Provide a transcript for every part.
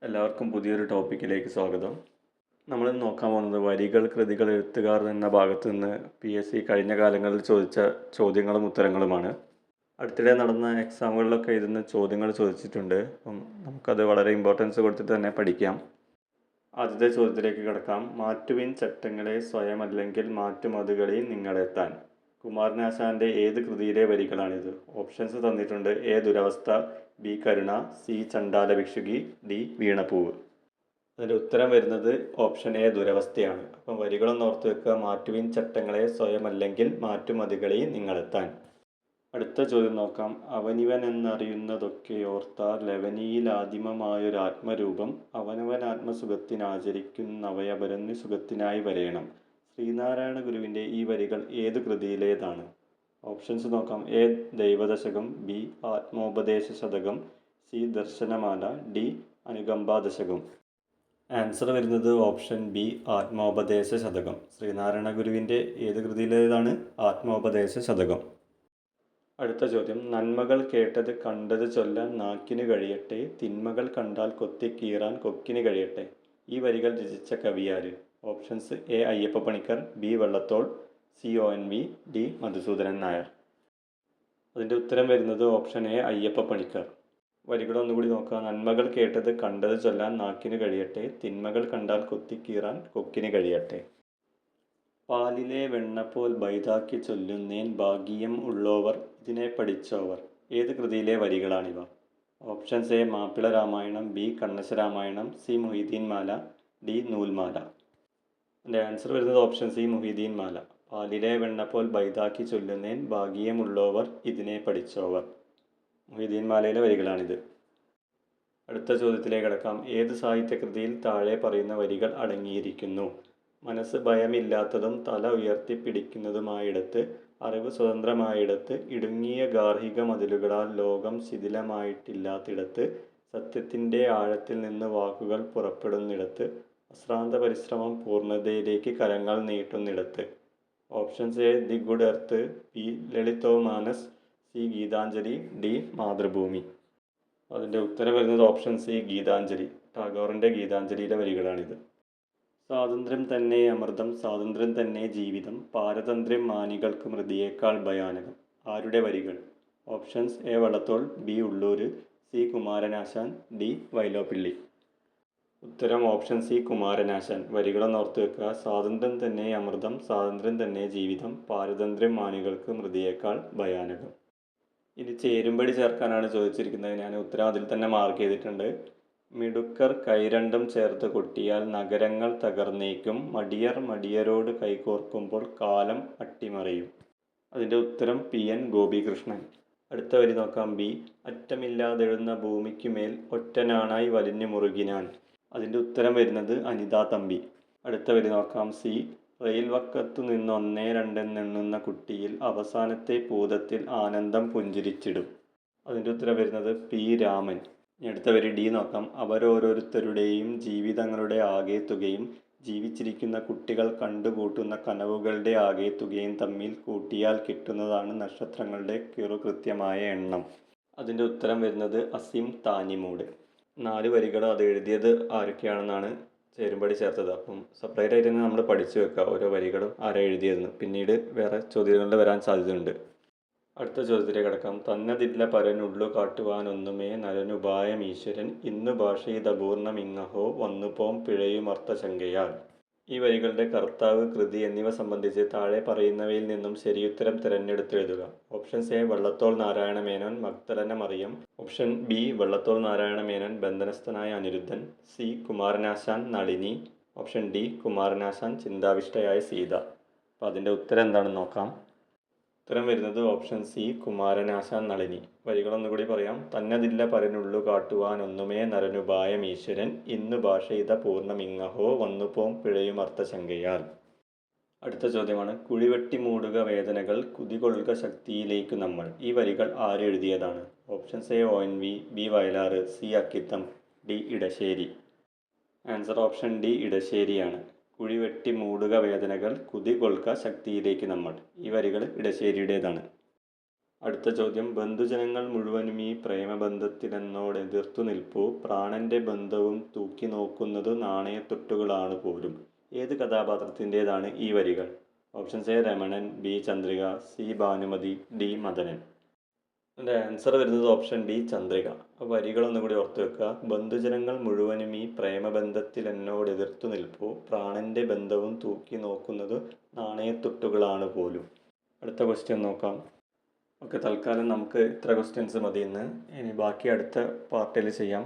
എല്ലാവർക്കും പുതിയൊരു ടോപ്പിക്കിലേക്ക് സ്വാഗതം. നമ്മൾ നോക്കാൻ പോകുന്നത് വരികൾ, കൃതികൾ, എഴുത്തുകാർ എന്ന ഭാഗത്ത് നിന്ന് PSC കഴിഞ്ഞ കാലങ്ങളിൽ ചോദിച്ച ചോദ്യങ്ങളും ഉത്തരങ്ങളുമാണ്. അടുത്തിടെ നടന്ന എക്സാമുകളിലൊക്കെ ഇതിന് ചോദ്യങ്ങൾ ചോദിച്ചിട്ടുണ്ട്. അപ്പം നമുക്കത് വളരെ ഇമ്പോർട്ടൻസ് കൊടുത്തിട്ട് തന്നെ പഠിക്കാം. ആദ്യത്തെ ചോദ്യത്തിലേക്ക് കിടക്കാം. മാറ്റുവിൻ ചട്ടങ്ങളെ സ്വയമല്ലെങ്കിൽ മാറ്റുമതുകളിൽ നിങ്ങളെത്താൻ. കുമാരനാശാൻ്റെ ഏത് കൃതിയിലെ വരികളാണിത്? ഓപ്ഷൻസ് തന്നിട്ടുണ്ട്. എ ദുരവസ്ഥ, ബി കരുണ, സി ചണ്ടാല ഭിക്ഷുകി, ഡി വീണപ്പൂവ്. അതിൻ്റെ ഉത്തരം വരുന്നത് ഓപ്ഷൻ എ ദുരവസ്ഥയാണ്. അപ്പം വരികളൊന്ന് ഓർത്ത് വെക്കുക. മാറ്റുവിൻ ചട്ടങ്ങളെ സ്വയമല്ലെങ്കിൽ മാറ്റുമതികളിൽ നിങ്ങളെത്താൻ. അടുത്ത ചോദ്യം നോക്കാം. അവനിവൻ എന്നറിയുന്നതൊക്കെ ഓർത്താൽ ലവനിയിലാദിമമായൊരാത്മരൂപം അവനവനാത്മസുഖത്തിനാചരിക്കുന്നവയപരന്യ സുഖത്തിനായി വരയണം. ശ്രീനാരായണ ഗുരുവിൻ്റെ ഈ വരികൾ ഏത് കൃതിയിലേതാണ്? ഓപ്ഷൻസ് നോക്കാം. A Daivadasakam, B Atmopadesa Satakam, C Darsanamala, D Anukampadasakam. Answer വരുന്നത് ഓപ്ഷൻ ബി ആത്മോപദേശ ശതകം. ശ്രീനാരായണ ഗുരുവിൻ്റെ ഏത് കൃതിയിലേതാണ്? ആത്മോപദേശ ശതകം. അടുത്ത ചോദ്യം. നന്മകൾ കേട്ടത് കണ്ടത് ചൊല്ലാൻ നാക്കിന് കഴിയട്ടെ, തിന്മകൾ കണ്ടാൽ കൊത്തിക്കീറാൻ കൊക്കിന് കഴിയട്ടെ. ഈ വരികൾ രചിച്ച കവിയാര്? Options A Ayyappa Panicker, B Vallathol, C ONV, D Madhusoodanan Nair. അതിൻ്റെ ഉത്തരം വരുന്നത് ഓപ്ഷൻ എ അയ്യപ്പ പണിക്കർ. വരികളൊന്നുകൂടി നോക്കുക. നന്മകൾ കേട്ടത് കണ്ടത് ചൊല്ലാൻ നാക്കിന് കഴിയട്ടെ, തിന്മകൾ കണ്ടാൽ കൊത്തിക്കീറാൻ കൊക്കിന് കഴിയട്ടെ. പാലിലെ വെണ്ണപ്പോൽ ബൈതാക്കി ചൊല്ലുന്നേൻ ഭാഗ്യം ഉള്ളോവർ ഇതിനെ പഠിച്ചോവർ. ഏത് കൃതിയിലെ വരികളാണിവ? Options A Mappila Ramayanam, B Kannassa Ramayanam, C Muhyiddin Mala, D Noolmala. എൻ്റെ ആൻസർ വരുന്നത് ഓപ്ഷൻ സി മുഹീദ്ദീൻ മാല. പാലിലെ വെണ്ണപ്പോൽ ബൈതാക്കി ചൊല്ലുന്നേൻ ഭാഗ്യമുള്ളോവർ ഇതിനെ പഠിച്ചോവർ. മുഹീദ്ദീൻ മാലയിലെ വരികളാണിത്. അടുത്ത ചോദ്യത്തിലേക്ക് കടക്കാം. ഏത് സാഹിത്യകൃതിയിൽ താഴെ പറയുന്ന വരികൾ അടങ്ങിയിരിക്കുന്നു? മനസ്സ് ഭയമില്ലാത്തതും തല ഉയർത്തിപ്പിടിക്കുന്നതുമായിടത്ത്, അറിവ് സ്വതന്ത്രമായിടത്ത്, ഇടുങ്ങിയ ഗാർഹിക മതിലുകളാൽ ലോകം ശിഥിലമായിട്ടില്ലാത്തിടത്ത്, സത്യത്തിൻ്റെ ആഴത്തിൽ നിന്ന് വാക്കുകൾ പുറപ്പെടുന്നിടത്ത്, അശ്രാന്ത പരിശ്രമം പൂർണ്ണതയിലേക്ക് കരങ്ങൾ നീട്ടുന്നിടത്ത്. Options A the good earth, B ലളിതോമാനസ്, സി ഗീതാഞ്ജലി, ഡി മാതൃഭൂമി. അതിൻ്റെ ഉത്തരം വരുന്നത് ഓപ്ഷൻ സി ഗീതാഞ്ജലി. ടാഗോറിൻ്റെ ഗീതാഞ്ജലിയിലെ വരികളാണിത്. സ്വാതന്ത്ര്യം തന്നെ അമൃതം, സ്വാതന്ത്ര്യം തന്നെ ജീവിതം, പാരതന്ത്ര്യം മാനികൾക്ക് മൃതിയേക്കാൾ ഭയാനകം. ആരുടെ വരികൾ? Options A Vallathol, B Ulloor, C Kumaranasan, D Vyloppilli. ഉത്തരം ഓപ്ഷൻ സി കുമാരനാശാൻ. വരികളൊന്ന് ഓർത്ത് വെക്കുക. സ്വാതന്ത്ര്യം തന്നെ അമൃതം, സ്വാതന്ത്ര്യം തന്നെ ജീവിതം, പാരതന്ത്ര്യം മാനികൾക്ക് മൃതിയേക്കാൾ ഭയാനകം. ഇനി ചേരുംപടി ചേർക്കാനാണ് ചോദിച്ചിരിക്കുന്നത്. ഞാൻ ഉത്തരം അതിൽ തന്നെ മാർക്ക് ചെയ്തിട്ടുണ്ട്. മിടുക്കർ കൈരണ്ടും ചേർത്ത് കൊട്ടിയാൽ നഗരങ്ങൾ തകർന്നേക്കും, മടിയർ മടിയരോട് കൈകോർക്കുമ്പോൾ കാലം അട്ടിമറിയും. അതിൻ്റെ ഉത്തരം PN ഗോപികൃഷ്ണൻ. അടുത്ത വരി നോക്കാം. ബി അറ്റമില്ലാതെഴുന്ന ഭൂമിക്കുമേൽ ഒറ്റനാണായി വലിഞ്ഞു മുറുകിനാൻ. അതിൻ്റെ ഉത്തരം വരുന്നത് അനിതാ തമ്പി. അടുത്ത വരി നോക്കാം. സി റെയിൽ വക്കത്തു നിന്ന് 1, 2 എന്നെണ്ണുന്ന കുട്ടിയിൽ അവസാനത്തെ പൂതത്തിൽ ആനന്ദം പുഞ്ചിരിച്ചിടും. അതിൻ്റെ ഉത്തരം വരുന്നത് P രാമൻ. അടുത്ത വരി ഡി നോക്കാം. അവരോരോരുത്തരുടെയും ജീവിതങ്ങളുടെ ആകെത്തുകയും ജീവിച്ചിരിക്കുന്ന കുട്ടികൾ കണ്ടുകൂട്ടുന്ന കനവുകളുടെ ആകെത്തുകയും തമ്മിൽ കൂട്ടിയാൽ കിട്ടുന്നതാണ് നക്ഷത്രങ്ങളുടെ കിറുകൃത്യമായ എണ്ണം. അതിൻ്റെ ഉത്തരം വരുന്നത് അസീം താനിമൂട്. 4 വരികളും അത് എഴുതിയത് ആരൊക്കെയാണെന്നാണ് ചേരുംപടി ചേർത്തത്. അപ്പം സെപ്പറേറ്റ് ആയിട്ട് തന്നെ നമ്മൾ പഠിച്ചു വെക്കുക ഓരോ വരികളും ആരാ എഴുതിയതെന്ന്. പിന്നീട് വേറെ ചോദ്യങ്ങളിൽ വരാൻ സാധ്യതയുണ്ട്. അടുത്ത ചോദ്യത്തിലേക്ക് കടക്കാം. തന്നതില്ല പരനുള്ളു കാട്ടുവാനൊന്നുമേ നരനുപായം ഈശ്വരൻ, ഇന്നു ഭാഷയിതപൂർണമിങ്ങഹോ വന്നുപോം പിഴയുമർത്ഥശങ്കയാൽ. ഈ വരികളുടെ കർത്താവ്, കൃതി എന്നിവ സംബന്ധിച്ച് താഴെ പറയുന്നവയിൽ നിന്നും ശരിയുത്തരം തിരഞ്ഞെടുത്തെഴുതുക. Options A Vallathol Narayana Menon, Magdalana Mariyam. Option B Vallathol Narayana Menon, ബന്ധനസ്ഥനായ Aniruddhan. C Kumaranasan, Nalini. Option D Kumaranasan, ചിന്താവിഷ്ടയായ സീത. അപ്പോൾ അതിൻ്റെ ഉത്തരം എന്താണെന്ന് നോക്കാം. ഉത്തരം വരുന്നത് ഓപ്ഷൻ സി കുമാരനാശാൻ, നളിനി. വരികളൊന്നുകൂടി പറയാം. തന്നതില്ല പരനുള്ളു കാട്ടുവാനൊന്നുമേ നരനുപായം ഈശ്വരൻ, ഇന്നു ഭാഷയിത പൂർണ്ണമിങ്ങഹോ വന്നുപോം പിഴയുമർത്ഥശങ്കയാൽ. അടുത്ത ചോദ്യമാണ്. കുഴിവെട്ടി മൂടുക വേദനകൾ കുതികൊള്ളുക ശക്തിയിലേക്കു നമ്മൾ. ഈ വരികൾ ആരെഴുതിയതാണ്? Options A ONV, B Vayalar, C Akkitham, D Edasseri. Answer option D ഇടശ്ശേരിയാണ്. കുഴിവെട്ടി മൂടുക വേദനകൾ കുതികൊള്ളുക ശക്തിയിലേക്ക് നമ്മൾ. ഈ വരികൾ ഇടശ്ശേരിയുടേതാണ്. അടുത്ത ചോദ്യം, ബന്ധുജനങ്ങൾ മുഴുവനും ഈ പ്രേമബന്ധത്തിലെന്നോടെതിർത്തു നിൽപ്പു, പ്രാണന്റെ ബന്ധവും തൂക്കി നോക്കുന്നതു നാണയത്തുട്ടുകളാണ് പോലും. ഏത് കഥാപാത്രത്തിൻ്റേതാണ് ഈ വരികൾ? Options A Ramanan, B Chandrika, C Bhanumathi, D Madanan. എൻ്റെ ആൻസർ വരുന്നത് ഓപ്ഷൻ ബി ചന്ദ്രിക. വരികളൊന്നുകൂടി ഓർത്ത് വെക്കുക. ബന്ധുജനങ്ങൾ മുഴുവനും ഈ പ്രേമബന്ധത്തിലെന്നോടെതിർത്തു നിൽപ്പു, പ്രാണന്റെ ബന്ധവും തൂക്കി നോക്കുന്നത് നാണയത്തുട്ടുകളാണ് പോലും. അടുത്ത ക്വസ്റ്റ്യൻ നോക്കാം. ഓക്കെ, തൽക്കാലം നമുക്ക് ഇത്ര ക്വസ്റ്റ്യൻസ് മതി ഇന്ന്. ഇനി ബാക്കി അടുത്ത പാർട്ടിൽ ചെയ്യാം.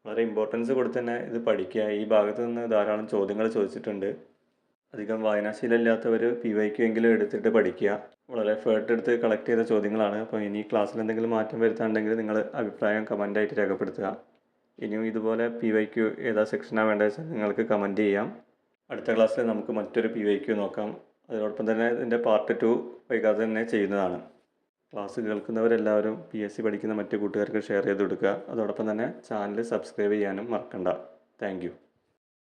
വളരെ ഇമ്പോർട്ടൻസ് കൊടുത്ത് തന്നെ ഇത് പഠിക്കുക. ഈ ഭാഗത്ത് നിന്ന് ധാരാളം ചോദ്യങ്ങൾ ചോദിച്ചിട്ടുണ്ട്. അധികം വായനാശീലമില്ലാത്തവർ PYQ എങ്കിലും എടുത്തിട്ട് പഠിക്കുക. വളരെ എഫേർട്ട് എടുത്ത് കളക്ട് ചെയ്ത ചോദ്യങ്ങളാണ്. അപ്പോൾ ഇനി ക്ലാസ്സിൽ എന്തെങ്കിലും മാറ്റം വരുത്താനുണ്ടെങ്കിൽ നിങ്ങൾ അഭിപ്രായം കമൻ്റായിട്ട് രേഖപ്പെടുത്തുക. ഇനിയും ഇതുപോലെ PYQ ഏതാ സെക്ഷനാണ് വേണ്ടത് വെച്ചാൽ നിങ്ങൾക്ക് കമൻറ്റ് ചെയ്യാം. അടുത്ത ക്ലാസ്സിൽ നമുക്ക് മറ്റൊരു PYQ നോക്കാം. അതോടൊപ്പം തന്നെ ഇതിൻ്റെ പാർട്ട് 2 വൈകാതെ തന്നെ ചെയ്യുന്നതാണ്. ക്ലാസ് കേൾക്കുന്നവരെല്ലാവരും PSC പഠിക്കുന്ന മറ്റു കൂട്ടുകാർക്ക് ഷെയർ ചെയ്ത് കൊടുക്കുക. അതോടൊപ്പം തന്നെ ചാനൽ സബ്സ്ക്രൈബ് ചെയ്യാനും മറക്കണ്ട. താങ്ക്